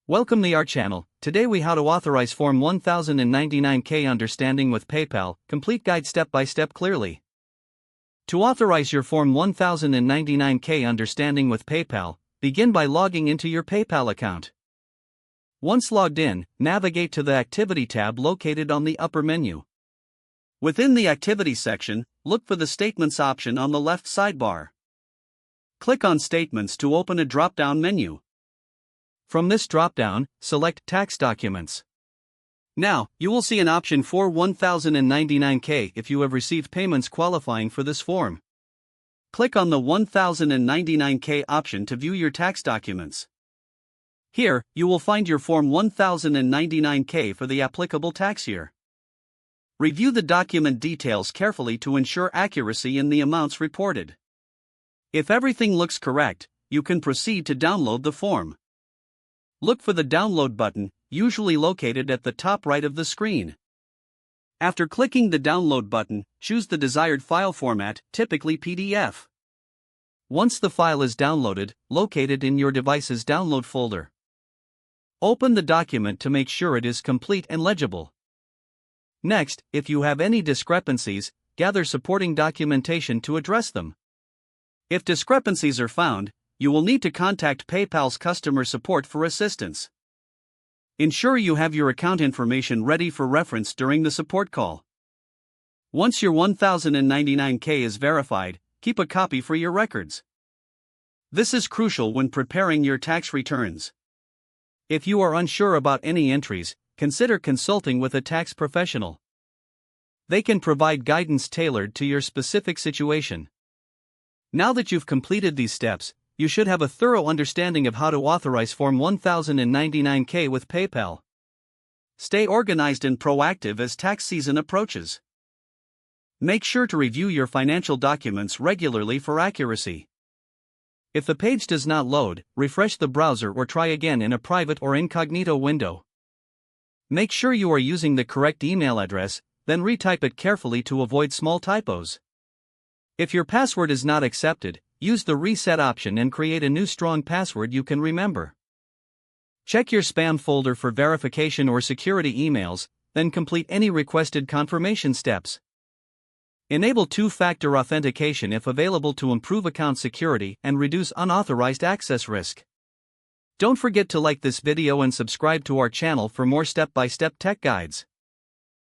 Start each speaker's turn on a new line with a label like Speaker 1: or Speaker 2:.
Speaker 1: Welcome to our channel. Today we how to authorize Form 1099K understanding with PayPal, complete guide step by step clearly. To authorize your Form 1099K understanding with PayPal, begin by logging into your PayPal account. Once logged in, navigate to the Activity tab located on the upper menu. Within the Activities section, look for the Statements option on the left sidebar. Click on Statements to open a drop-down menu. From this drop-down, select Tax Documents. Now, you will see an option for 1099K if you have received payments qualifying for this form. Click on the 1099K option to view your tax documents. Here, you will find your Form 1099K for the applicable tax year. Review the document details carefully to ensure accuracy in the amounts reported. If everything looks correct, you can proceed to download the form. Look for the Download button, usually located at the top right of the screen. After clicking the Download button, choose the desired file format, typically PDF. Once the file is downloaded, locate it in your device's download folder. Open the document to make sure it is complete and legible. Next, if you have any discrepancies, gather supporting documentation to address them. If discrepancies are found, you will need to contact PayPal's customer support for assistance. Ensure you have your account information ready for reference during the support call. Once your 1099K is verified, keep a copy for your records. This is crucial when preparing your tax returns. If you are unsure about any entries, consider consulting with a tax professional. They can provide guidance tailored to your specific situation. Now that you've completed these steps, you should have a thorough understanding of how to authorize Form 1099K with PayPal. Stay organized and proactive as tax season approaches. Make sure to review your financial documents regularly for accuracy. If the page does not load, refresh the browser or try again in a private or incognito window. Make sure you are using the correct email address, then retype it carefully to avoid small typos. If your password is not accepted, use the reset option and create a new strong password you can remember. Check your spam folder for verification or security emails, then complete any requested confirmation steps. Enable two-factor authentication if available to improve account security and reduce unauthorized access risk. Don't forget to like this video and subscribe to our channel for more step-by-step tech guides.